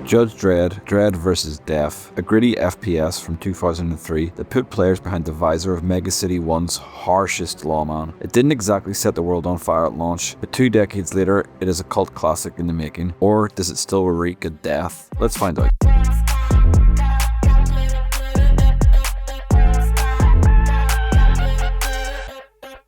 Judge Dredd, Dredd vs. Death, a gritty FPS from 2003 that put players behind the visor of Mega City 1's harshest lawman. It didn't exactly set the world on fire at launch, but 2 decades later, it is a cult classic in the making. Or does it still reek of death? Let's find out.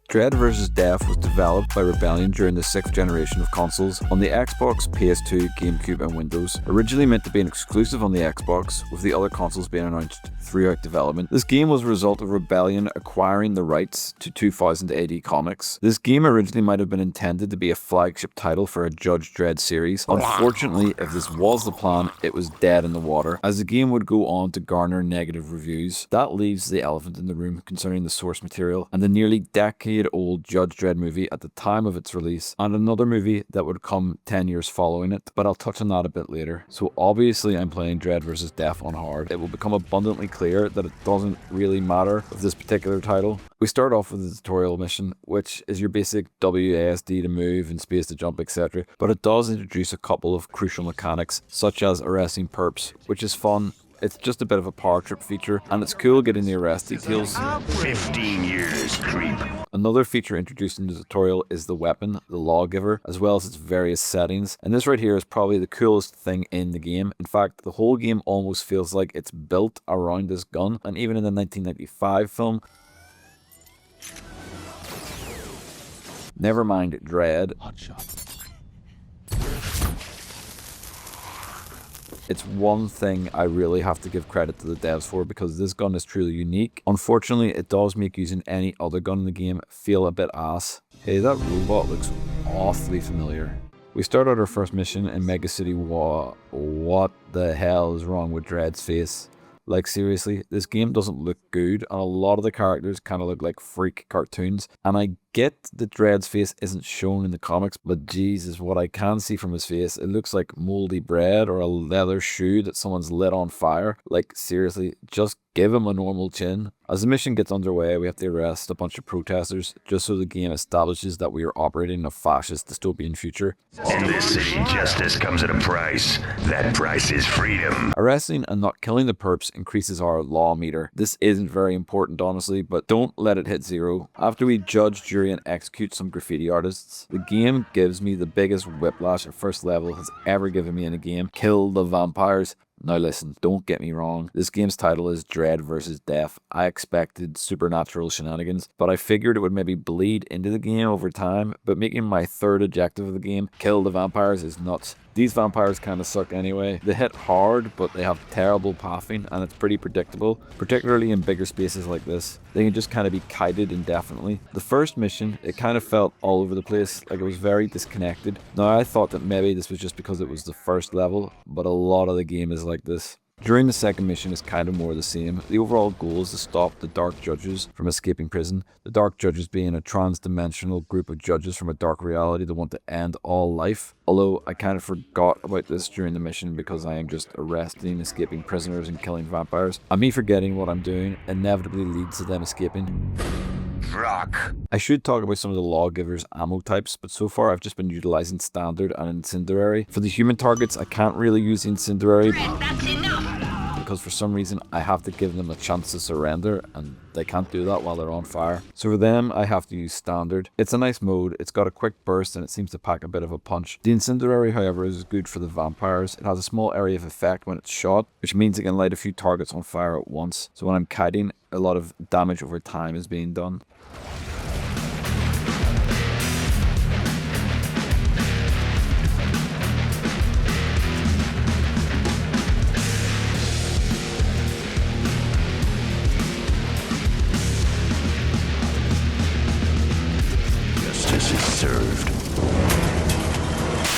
Dredd vs. Death was developed by Rebellion during the 6th generation of consoles on the Xbox, PS2, GameCube and Windows. Originally meant to be an exclusive on the Xbox, with the other consoles being announced throughout development. This game was a result of Rebellion acquiring the rights to 2000 AD comics. This game originally might have been intended to be a flagship title for a Judge Dredd series. Unfortunately, if this was the plan, it was dead in the water, as the game would go on to garner negative reviews. That leaves the elephant in the room concerning the source material and the nearly decade-old Judge Dredd movie at the time of its release, and another movie that would come 10 years following it, but I'll touch on that a bit later. So obviously I'm playing Dredd vs. Death on hard. It will become abundantly clear that it doesn't really matter with this particular title. We start off with the tutorial mission, which is your basic WASD to move and space to jump, etc. But it does introduce a couple of crucial mechanics, such as arresting perps, which is fun. It's just a bit of a power trip feature, and it's cool getting the arrest details. 15 years, creep. Another feature introduced in the tutorial is the weapon, the Lawgiver, as well as its various settings. And this right here is probably the coolest thing in the game. In fact, the whole game almost feels like it's built around this gun, and even in the 1995 film, never mind Dredd, it's one thing I really have to give credit to the devs for, because this gun is truly unique. Unfortunately, it does make using any other gun in the game feel a bit ass. Hey, that robot looks awfully familiar. We start out our first mission in Mega City. What the hell is wrong with Dredd's face? Like, seriously, this game doesn't look good, and a lot of the characters kind of look like freak cartoons. And I get that Dredd's face isn't shown in the comics, but Jesus, what I can see from his face, it looks like moldy bread or a leather shoe that someone's lit on fire. Like, seriously, just give him a normal chin. As the mission gets underway, we have to arrest a bunch of protesters, just so the game establishes that we are operating in a fascist dystopian future. In this city, justice comes at a price. That price is freedom. Arresting and not killing the perps increases our law meter. This isn't very important, honestly, but don't let it hit 0. After we judge, jury, and execute some graffiti artists, the game gives me the biggest whiplash at first level has ever given me in a game. Kill the vampires. Now listen, don't get me wrong, this game's title is Dredd vs. Death. I expected supernatural shenanigans, but I figured it would maybe bleed into the game over time, but making my third objective of the game, kill the vampires, is nuts. These vampires kind of suck anyway. They hit hard, but they have terrible pathing, and it's pretty predictable, particularly in bigger spaces like this. They can just kind of be kited indefinitely. The first mission, it kind of felt all over the place, like it was very disconnected. Now I thought that maybe this was just because it was the first level, but a lot of the game is like this. During the second mission is kind of more the same. The overall goal is to stop the Dark Judges from escaping prison. The Dark Judges being a trans-dimensional group of judges from a dark reality that want to end all life. Although I kind of forgot about this during the mission because I am just arresting, escaping prisoners and killing vampires. And me forgetting what I'm doing inevitably leads to them escaping. Rock. I should talk about some of the Lawgiver's ammo types, but so far I've just been utilizing Standard and Incendiary. For the human targets, I can't really use Incendiary because for some reason I have to give them a chance to surrender, and they can't do that while they're on fire. So for them, I have to use Standard. It's a nice mode, it's got a quick burst and it seems to pack a bit of a punch. The Incendiary, however, is good for the vampires. It has a small area of effect when it's shot, which means it can light a few targets on fire at once. So when I'm kiting, a lot of damage over time is being done. Justice is served.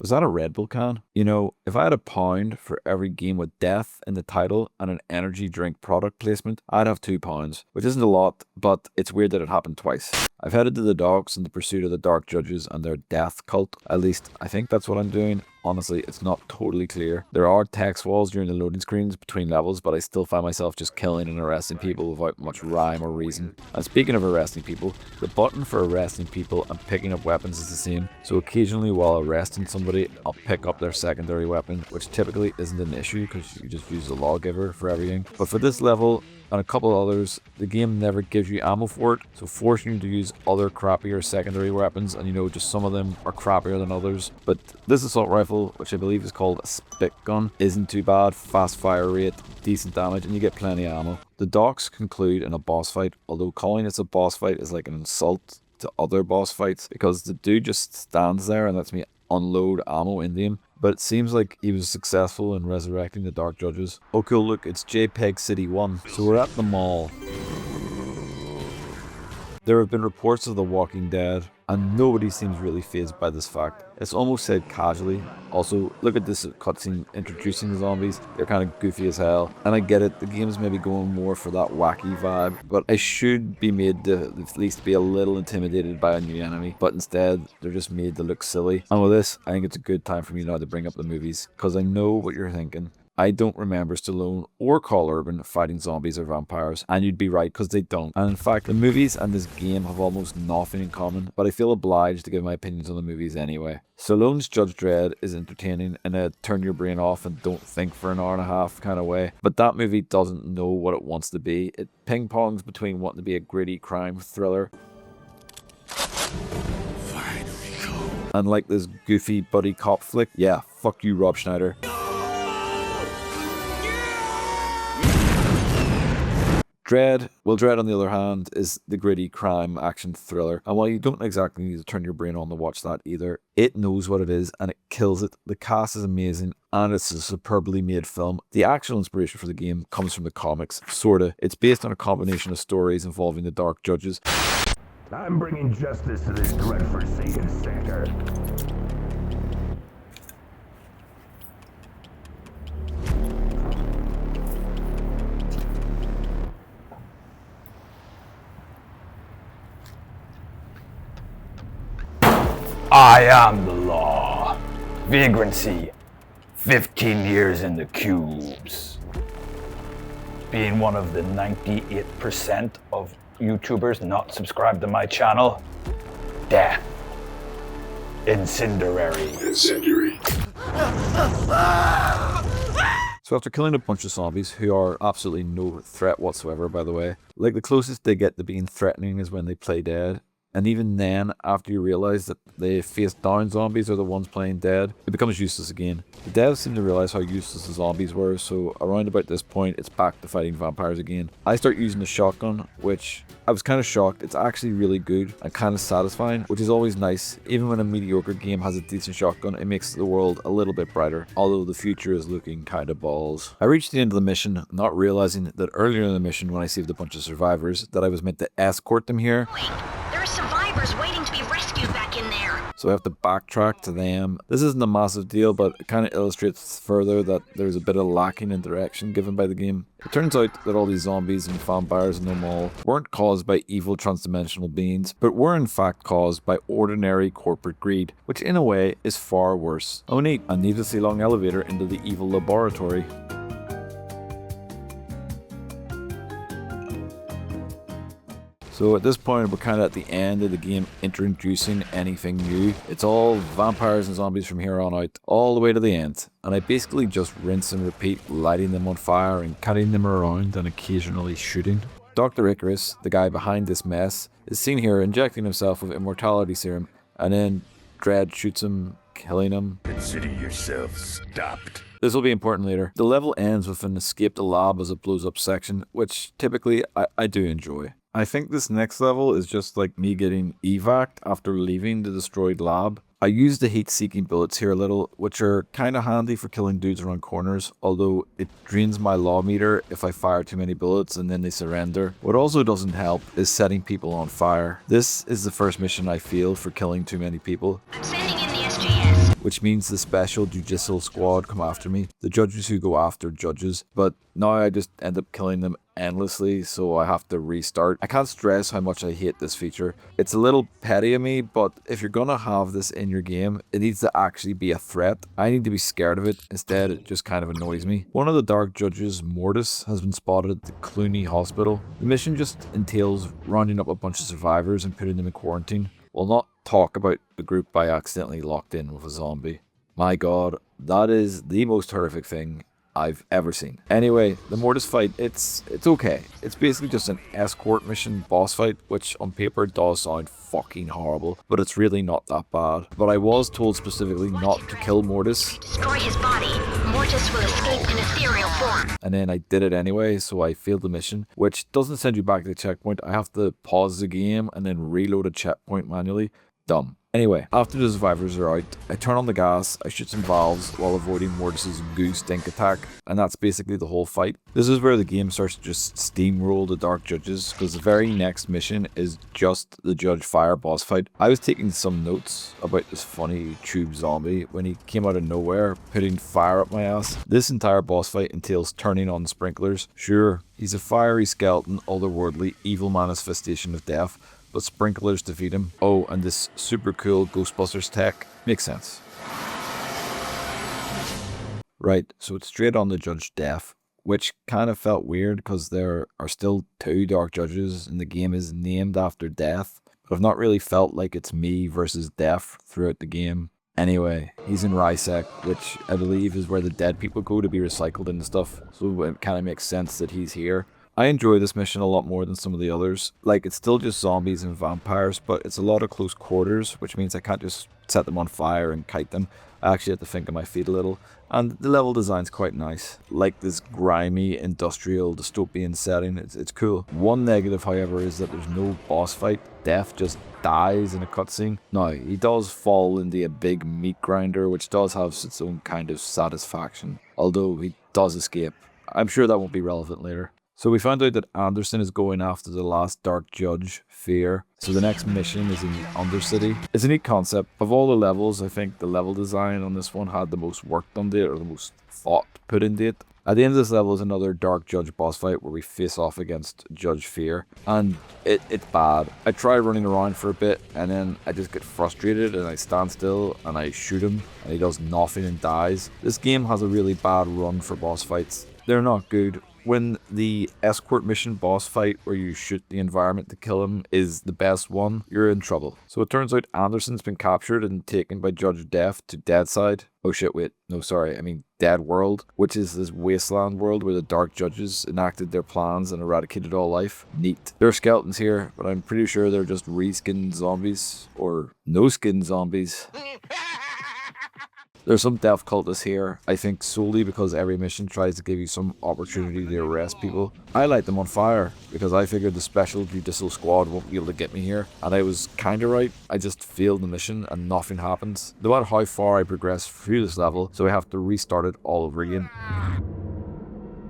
Was that a Red Bull can? You know, if I had £1 for every game with death in the title and an energy drink product placement, I'd have £2, which isn't a lot, but it's weird that it happened twice. I've headed to the docks in the pursuit of the Dark Judges and their death cult. At least, I think that's what I'm doing. honestly, it's not totally clear. There are text walls during the loading screens between levels, but I still find myself just killing and arresting people without much rhyme or reason. And speaking of arresting people, the button for arresting people and picking up weapons is the same, so occasionally while arresting somebody, I'll pick up their secondary weapon, which typically isn't an issue because you just use the lawgiver for everything. But for this level, and a couple others, the game never gives you ammo for it, so forcing you to use other crappier secondary weapons, and just some of them are crappier than others. But this assault rifle, which I believe is called a spit gun, isn't too bad. Fast fire rate, decent damage, and you get plenty of ammo. The docks conclude in a boss fight, although calling it a boss fight is like an insult to other boss fights, because the dude just stands there and lets me unload ammo into him. But it seems like he was successful in resurrecting the Dark Judges. Oh cool, look, it's JPEG City 1. So we're at the mall. There have been reports of The Walking Dead, and nobody seems really fazed by this fact. It's almost said casually. Also, look at this cutscene introducing the zombies. They're kind of goofy as hell. And I get it, the game's maybe going more for that wacky vibe, but I should be made to at least be a little intimidated by a new enemy. But instead, they're just made to look silly. And with this, I think it's a good time for me now to bring up the movies, because I know what you're thinking. I don't remember Stallone or Carl Urban fighting zombies or vampires, and you'd be right because they don't. And in fact, the movies and this game have almost nothing in common, but I feel obliged to give my opinions on the movies anyway. Stallone's Judge Dredd is entertaining in a turn your brain off and don't think for an hour and a half kind of way, but that movie doesn't know what it wants to be. It ping-pongs between wanting to be a gritty crime thriller and like this goofy buddy cop flick. Yeah, fuck you, Rob Schneider. Dredd on the other hand is the gritty crime action thriller, and while you don't exactly need to turn your brain on to watch that either, it knows what it is and it kills it. The cast is amazing and it's a superbly made film. The actual inspiration for the game comes from the comics, sorta. It's based on a combination of stories involving the Dark Judges. I'm bringing justice to this dread-forsaken sector. I am the law. Vagrancy. 15 years in the cubes. Being one of the 98% of YouTubers not subscribed to my channel. Death. Incendiary. So after killing a bunch of zombies, who are absolutely no threat whatsoever by the way, like the closest they get to being threatening is when they play dead. And even then, after you realize that the face down zombies are the ones playing dead, it becomes useless again. The devs seem to realize how useless the zombies were, so around about this point, it's back to fighting vampires again. I start using the shotgun, which I was kind of shocked. It's actually really good and kind of satisfying, which is always nice. Even when a mediocre game has a decent shotgun, it makes the world a little bit brighter, although the future is looking kind of balls. I reached the end of the mission, not realizing that earlier in the mission when I saved a bunch of survivors, that I was meant to escort them here. Survivors waiting to be rescued back in there. So I have to backtrack to them. This isn't a massive deal, but it kind of illustrates further that there's a bit of lacking in direction given by the game. It turns out that all these zombies and vampires in the mall weren't caused by evil transdimensional beings, but were in fact caused by ordinary corporate greed, which in a way is far worse. Oh neat, a needlessly long elevator into the evil laboratory. So at this point, we're kind of at the end of the game introducing anything new. It's all vampires and zombies from here on out, all the way to the end. And I basically just rinse and repeat, lighting them on fire and carrying them around and occasionally shooting. Dr. Icarus, the guy behind this mess, is seen here injecting himself with immortality serum, and then Dredd shoots him, killing him. Consider yourself stopped. This will be important later. The level ends with an escape the lab as it blows up section, which typically I do enjoy. I think this next level is just like me getting evac'd after leaving the destroyed lab. I use the heat-seeking bullets here a little, which are kind of handy for killing dudes around corners, although it drains my law meter if I fire too many bullets and then they surrender. What also doesn't help is setting people on fire. This is the first mission I failed for killing too many people. I'm sending in the SJS. which means the special judicial squad come after me, the judges who go after judges, but now I just end up killing them endlessly, so I have to restart. I can't stress how much I hate this feature. It's a little petty of me, but if you're gonna have this in your game, it needs to actually be a threat. I need to be scared of it. Instead, it just kind of annoys me. One of the dark judges, Mortis, has been spotted at the Clooney Hospital. The mission just entails rounding up a bunch of survivors and putting them in quarantine. We'll not talk about the group I accidentally locked in with a zombie. My god, that is the most horrific thing I've ever seen. Anyway, the Mortis fight, it's okay. It's basically just an escort mission boss fight, which on paper does sound fucking horrible, but it's really not that bad. But I was told specifically not to kill Mortis. Destroy his body. Mortis will escape in ethereal form. And then I did it anyway, so I failed the mission, which doesn't send you back to the checkpoint. I have to pause the game and then reload a checkpoint manually. Dumb. Anyway, after the survivors are out, I turn on the gas, I shoot some valves while avoiding Mortis' goo stink attack, and that's basically the whole fight. This is where the game starts to just steamroll the dark judges, because the very next mission is just the Judge Fire boss fight. I was taking some notes about this funny tube zombie when he came out of nowhere, putting fire up my ass. This entire boss fight entails turning on sprinklers. Sure, he's a fiery skeleton, otherworldly, evil manifestation of death, but sprinklers defeat him. Oh, and this super cool Ghostbusters tech makes sense. Right, so it's straight on the Judge Death, which kind of felt weird because there are still 2 dark judges and the game is named after Death, but I've not really felt like it's me versus Death throughout the game. Anyway, he's in Rysec, which I believe is where the dead people go to be recycled and stuff, so it kind of makes sense that he's here. I enjoy this mission a lot more than some of the others. Like, it's still just zombies and vampires, but it's a lot of close quarters, which means I can't just set them on fire and kite them. I actually have to think on my feet a little. And the level design's quite nice. Like this grimy, industrial, dystopian setting, it's cool. One negative, however, is that there's no boss fight. Death just dies in a cutscene. Now, he does fall into a big meat grinder, which does have its own kind of satisfaction. Although he does escape. I'm sure that won't be relevant later. So we found out that Anderson is going after the last dark judge, Fear. So the next mission is in the Undercity. It's a neat concept. Of all the levels, I think the level design on this one had the most work done to it, or the most thought put into it. At the end of this level is another dark judge boss fight where we face off against Judge Fear. And it's bad. I try running around for a bit and then I just get frustrated and I stand still and I shoot him and he does nothing and dies. This game has a really bad run for boss fights. They're not good. When the escort mission boss fight where you shoot the environment to kill him is the best one, you're in trouble. So it turns out Anderson's been captured and taken by Judge Death to Deadside. Oh shit, wait, no sorry, I mean Dead World, which is this wasteland world where the dark judges enacted their plans and eradicated all life. Neat. There are skeletons here, but I'm pretty sure they're just reskinned zombies, or no-skin zombies. There's some death cultists here, I think solely because every mission tries to give you some opportunity to arrest people. I light them on fire, because I figured the special judicial squad won't be able to get me here, and I was kinda right. I just failed the mission and nothing happens. No matter how far I progress through this level, so I have to restart it all over again.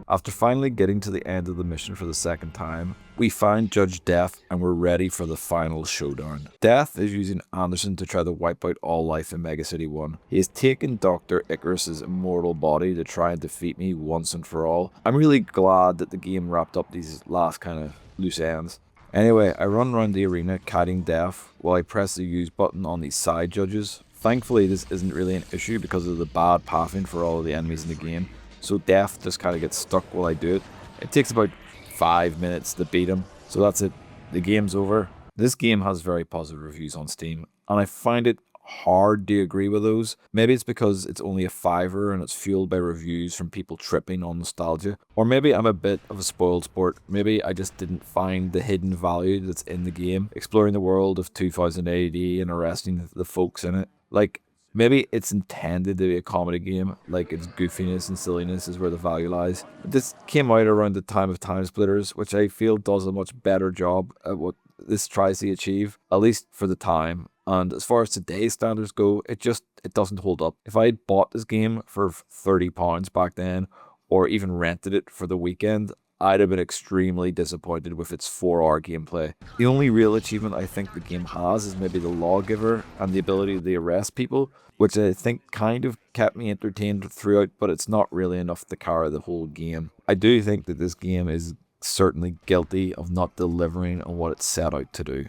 After finally getting to the end of the mission for the second time, we find Judge Death and we're ready for the final showdown. Death is using Anderson to try to wipe out all life in Mega City 1. He has taken Dr. Icarus's immortal body to try and defeat me once and for all. I'm really glad that the game wrapped up these last kind of loose ends. Anyway, I run around the arena kiting Death while I press the use button on these side judges. Thankfully this isn't really an issue because of the bad pathing for all of the enemies in the game. So Death just kind of gets stuck while I do it. It takes about 5 minutes to beat him. So that's it. The game's over. This game has very positive reviews on Steam, and I find it hard to agree with those. Maybe it's because it's only a $5 and it's fueled by reviews from people tripping on nostalgia. Or maybe I'm a bit of a spoiled sport. Maybe I just didn't find the hidden value that's in the game, exploring the world of 2000 AD and arresting the folks in it. Like, maybe it's intended to be a comedy game, like its goofiness and silliness is where the value lies. But this came out around the time of Time Splitters, which I feel does a much better job at what this tries to achieve, at least for the time. And as far as today's standards go, it doesn't hold up. If I had bought this game for £30 back then, or even rented it for the weekend, I'd have been extremely disappointed with its 4-hour gameplay. The only real achievement I think the game has is maybe the lawgiver and the ability to arrest people, which I think kind of kept me entertained throughout, but it's not really enough to carry the whole game. I do think that this game is certainly guilty of not delivering on what it set out to do.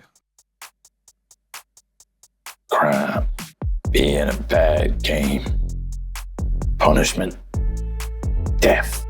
Crime being a bad game. Punishment, death.